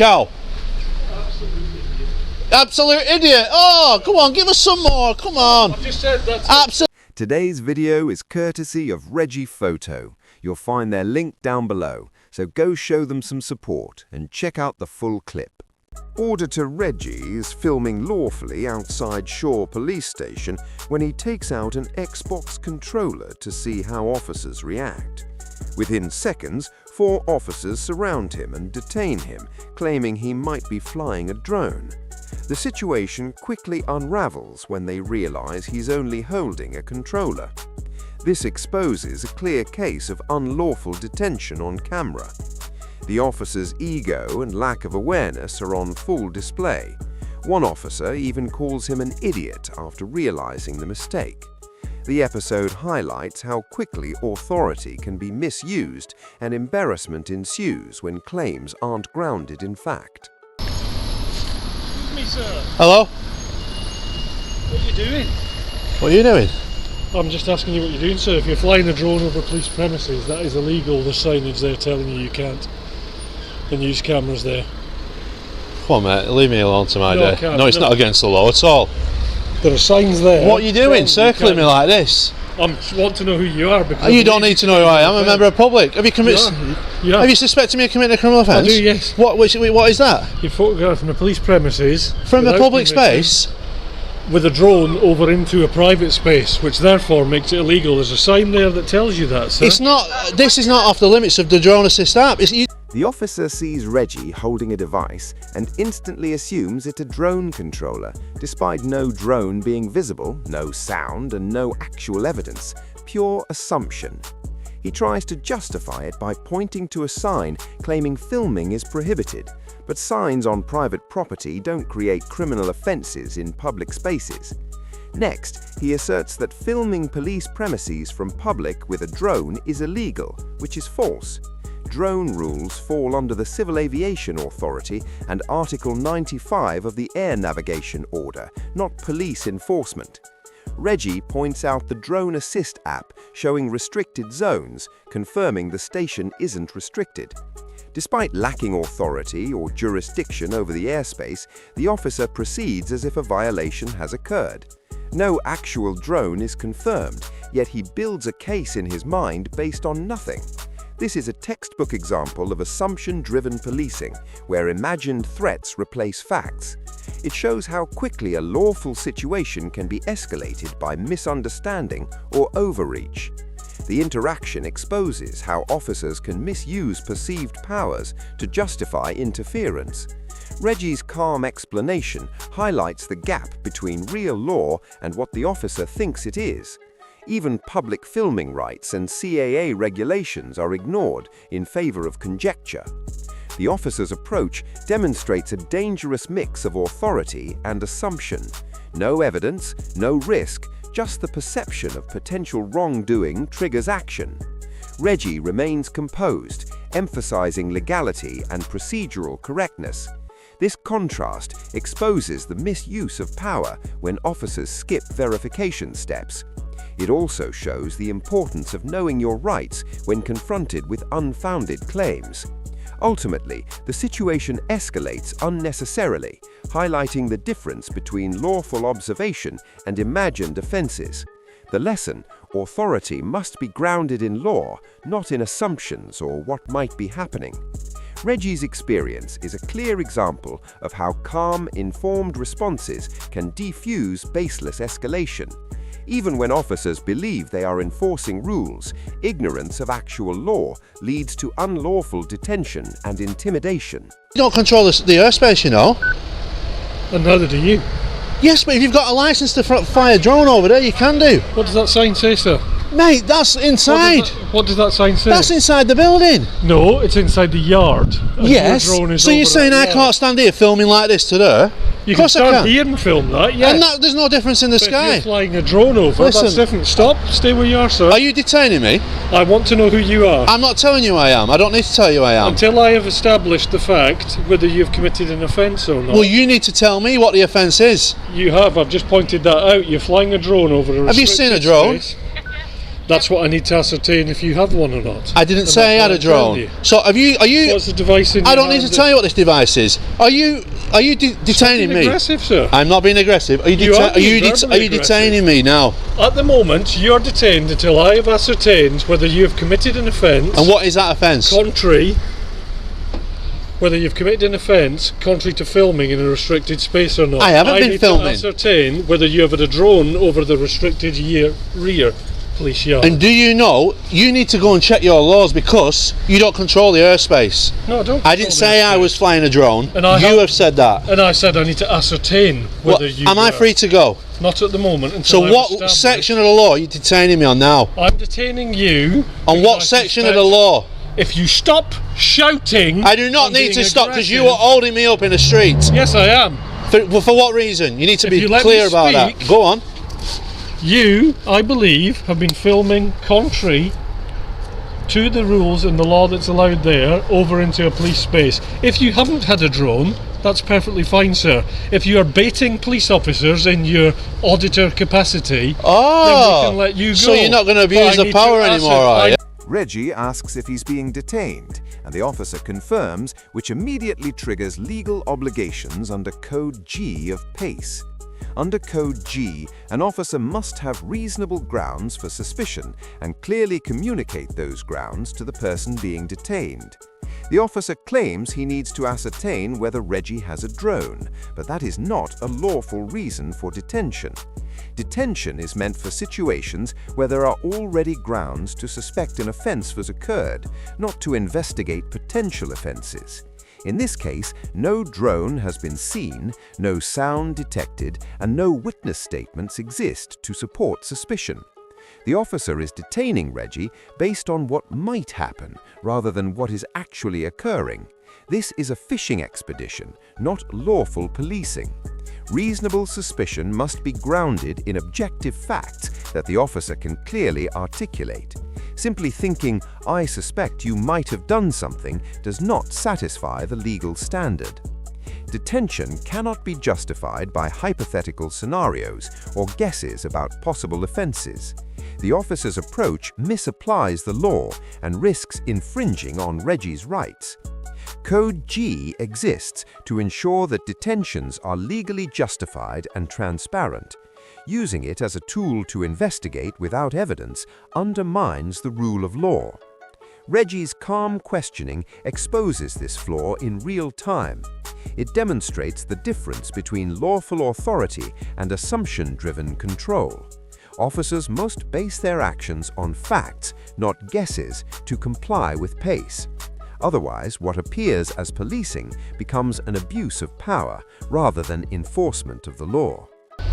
ciao. Absolute idiot. Oh, come on, give us some more. Come on. I've just said that's Absolute. Today's video is courtesy of Reggie Photo. You'll find their link down below, so go show them some support and check out the full clip. Auditor Reggie is filming lawfully outside Shore Police Station when he takes out an Xbox controller to see how officers react. Within seconds, 4 officers surround him and detain him, claiming he might be flying a drone. The situation quickly unravels when they realize he's only holding a controller. This exposes a clear case of unlawful detention on camera. The officer's ego and lack of awareness are on full display. One officer even calls him an idiot after realizing the mistake. The episode highlights how quickly authority can be misused and embarrassment ensues when claims aren't grounded in fact. Excuse me, sir. Hello? What are you doing? What are you doing? I'm just asking you what you're doing, sir. If you're flying a drone over police premises, that is illegal. There's signage there telling you can't. And use cameras there. Come on, mate, leave me alone to my day. can't. No, it's not against the law at all. There are signs there. What are you doing, circling me like this? I want to know who you are. Because You don't need to know who I am. I'm a member of the public. Have you committed? Yeah. Have you suspected me of committing a criminal offence? I do, yes. What is that? You're photographing the police premises From a without public permission, space? with a drone over into a private space, which therefore makes it illegal. There's a sign there that tells you that, sir. It's not. This is not off the limits of the drone assist app. The officer sees Reggie holding a device and instantly assumes it's a drone controller, despite no drone being visible, no sound, and no actual evidence. Pure assumption. He tries to justify it by pointing to a sign claiming filming is prohibited, but signs on private property don't create criminal offences in public spaces. Next, he asserts that filming police premises from public with a drone is illegal, which is false. Drone rules fall under the Civil Aviation Authority and Article 95 of the Air Navigation Order, not police enforcement. Reggie points out the Drone Assist app showing restricted zones, confirming the station isn't restricted. Despite lacking authority or jurisdiction over the airspace, the officer proceeds as if a violation has occurred. No actual drone is confirmed, yet he builds a case in his mind based on nothing. This is a textbook example of assumption-driven policing, where imagined threats replace facts. It shows how quickly a lawful situation can be escalated by misunderstanding or overreach. The interaction exposes how officers can misuse perceived powers to justify interference. Reggie's calm explanation highlights the gap between real law and what the officer thinks it is. Even public filming rights and CAA regulations are ignored in favor of conjecture. The officer's approach demonstrates a dangerous mix of authority and assumption. No evidence, no risk, just the perception of potential wrongdoing triggers action. Reggie remains composed, emphasizing legality and procedural correctness. This contrast exposes the misuse of power when officers skip verification steps. It also shows the importance of knowing your rights when confronted with unfounded claims. Ultimately, the situation escalates unnecessarily, highlighting the difference between lawful observation and imagined offenses. The lesson: authority must be grounded in law, not in assumptions or what might be happening. Reggie's experience is a clear example of how calm, informed responses can defuse baseless escalation. Even when officers believe they are enforcing rules, ignorance of actual law leads to unlawful detention and intimidation. You don't control the airspace, you know. And neither do you. Yes, but if you've got a licence to fly a drone over there, you can do. What does that sign say, sir? Mate, that's inside. What does that sign say? That's inside the building. No, it's inside the yard. And Yes. your drone is So you're over saying that I yard. can't stand here filming like this today? You Of can course I stand can. here and film that, yes. And there's no difference in the But if sky. you're flying a drone over, Listen. that's different. Stop. Stay where you are, sir. Are you detaining me? I want to know who you are. I'm not telling you who I am. I don't need to tell you who I am. Until I have established the fact whether you've committed an offence or not. Well, you need to tell me what the offence is. You have. I've just pointed that out. You're flying a drone over a Have you seen a restricted drone? space. That's what I need to ascertain if you have one or not. I didn't say I had a drone. So are you? What's the device in your I don't need to tell you what this device is. Are you detaining me? Aggressive, sir. I'm not being aggressive. Are you detaining me now? At the moment, you're detained until I have ascertained whether you have committed an offence. And what is that offence? Whether you've committed an offence contrary to filming in a restricted space or not. I haven't been filming. I need to ascertain whether you have had a drone over the restricted rear police yard. And do you know, you need to go and check your laws because you don't control the airspace. No, I don't. I didn't say I was flying a drone. And you have said that. And I said I need to ascertain whether you am I free to go? Not at the moment. So what section of the law are you detaining me on now? I'm detaining you. On what section of the law? If you stop shouting... I do not need to stop because you are holding me up in the street. Yes, I am. For what reason? You need to be clear about that. Go on. You, I believe, have been filming contrary to the rules and the law that's allowed there over into a police space. If you haven't had a drone, that's perfectly fine, sir. If you are baiting police officers in your auditor capacity, then we can let you go. So you're not going to abuse the power anymore, are you? Reggie asks if he's being detained, and the officer confirms, which immediately triggers legal obligations under Code G of PACE. Under Code G, an officer must have reasonable grounds for suspicion and clearly communicate those grounds to the person being detained. The officer claims he needs to ascertain whether Reggie has a drone, but that is not a lawful reason for detention. Detention is meant for situations where there are already grounds to suspect an offence has occurred, not to investigate potential offences. In this case, no drone has been seen, no sound detected, and no witness statements exist to support suspicion. The officer is detaining Reggie based on what might happen rather than what is actually occurring. This is a fishing expedition, not lawful policing. Reasonable suspicion must be grounded in objective facts that the officer can clearly articulate. Simply thinking, "I suspect you might have done something," does not satisfy the legal standard. Detention cannot be justified by hypothetical scenarios or guesses about possible offences. The officer's approach misapplies the law and risks infringing on Reggie's rights. Code G exists to ensure that detentions are legally justified and transparent. Using it as a tool to investigate without evidence undermines the rule of law. Reggie's calm questioning exposes this flaw in real time. It demonstrates the difference between lawful authority and assumption-driven control. Officers must base their actions on facts, not guesses, to comply with PACE. Otherwise, what appears as policing becomes an abuse of power rather than enforcement of the law.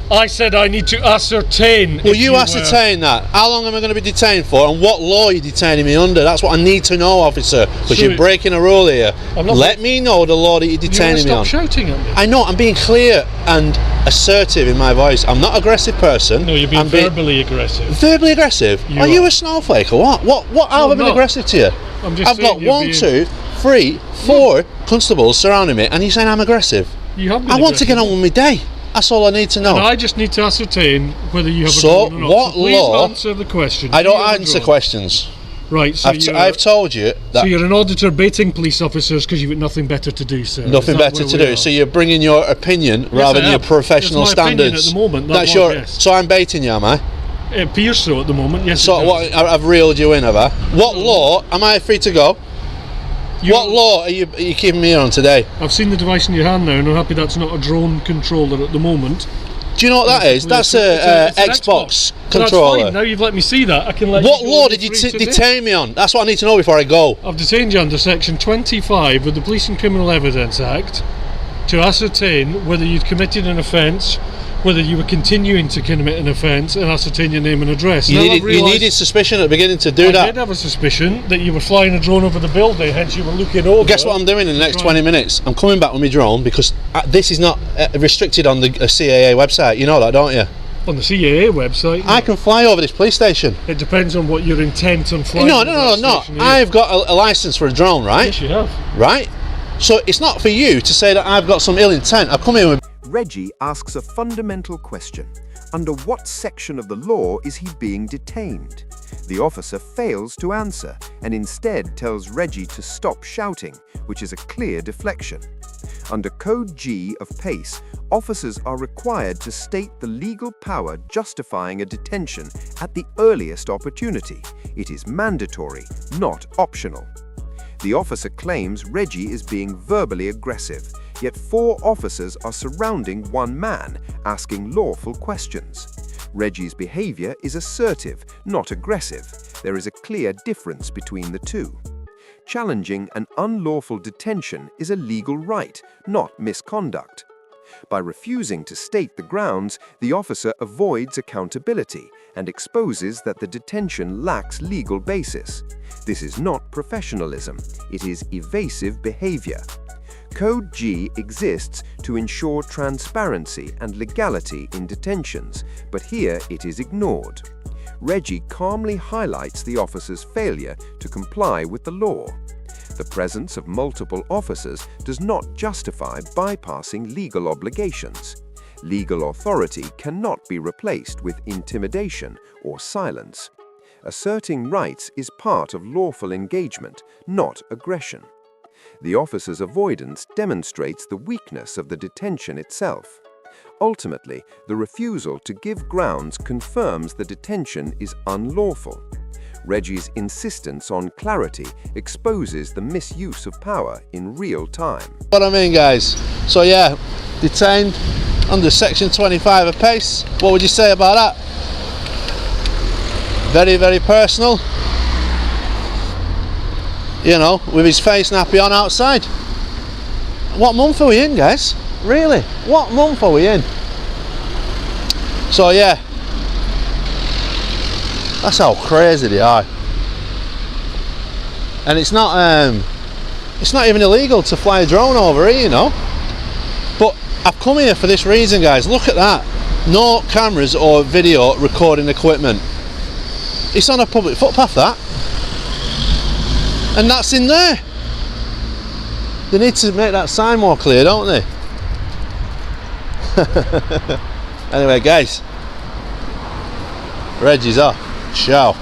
I said I need to ascertain. Will you ascertain that? How long am I going to be detained for, and what law are you detaining me under? That's what I need to know, officer, because you're breaking a rule here. Let me know the law that you're detaining me on. Stop shouting at me. I know, I'm being clear and assertive in my voice. I'm not an aggressive person. No, you're being verbally aggressive. Verbally aggressive? Are you a snowflake or what? What how have I been aggressive to you? I've got 1, 2, 3, 4 constables surrounding me, and you're saying I'm aggressive? You have been I want to get on with my day. That's all I need to know. And I just need to ascertain whether you have a drone or not. What so please law? Answer the question. I don't answer questions. Right, so I've told you that. So you're an auditor baiting police officers because you've got nothing better to do, sir. Nothing better to do. So you're bringing your opinion rather than your professional standards. At the moment, that's your. Yes. So I'm baiting you, am I? It appears so at the moment. Yes. So what? I've reeled you in, have I? What law? Am I free to go? What law are you keeping me on today? I've seen the device in your hand now, and I'm happy that's not a drone controller at the moment. Do you know what that is? That's a Xbox controller. That's fine. Now you've let me see that, I can let you What law did you detain me on? That's what I need to know before I go. I've detained you under section 25 of the Police and Criminal Evidence Act to ascertain whether you'd committed an offence, whether you were continuing to commit an offence, and ascertain your name and address. You needed suspicion at the beginning to do that. I did have a suspicion that you were flying a drone over the building, hence you were looking over. Guess what I'm doing in the next 20 minutes? I'm coming back with my drone because this is not restricted on the CAA website. You know that, don't you? On the CAA website? I can fly over this police station. It depends on what your intent on flying. No. I've got a licence for a drone, right? Yes, you have. Right? So it's not for you to say that I've got some ill intent. I've come in with... Reggie asks a fundamental question. Under what section of the law is he being detained? The officer fails to answer and instead tells Reggie to stop shouting, which is a clear deflection. Under Code G of PACE, officers are required to state the legal power justifying a detention at the earliest opportunity. It is mandatory, not optional. The officer claims Reggie is being verbally aggressive, yet 4 officers are surrounding one man, asking lawful questions. Reggie's behavior is assertive, not aggressive. There is a clear difference between the two. Challenging an unlawful detention is a legal right, not misconduct. By refusing to state the grounds, the officer avoids accountability and exposes that the detention lacks legal basis. This is not professionalism, it is evasive behavior. Code G exists to ensure transparency and legality in detentions, but here it is ignored. Reggie calmly highlights the officer's failure to comply with the law. The presence of multiple officers does not justify bypassing legal obligations. Legal authority cannot be replaced with intimidation or silence. Asserting rights is part of lawful engagement, not aggression. The officer's avoidance demonstrates the weakness of the detention itself. Ultimately, the refusal to give grounds confirms the detention is unlawful. Reggie's insistence on clarity exposes the misuse of power in real time. What I mean, guys, so yeah, detained under section 25 of PACE. What would you say about that? Very, very personal. You know, with his face nappy on outside. What month are we in, guys? Really? What month are we in? So yeah, that's how crazy they are. And it's not even illegal to fly a drone over here, you know. But I've come here for this reason, guys. Look at that. No cameras or video recording equipment. It's on a public footpath, that. And that's in there. They need to make that sign more clear, don't they? Anyway, guys, Reggie's off. Ciao.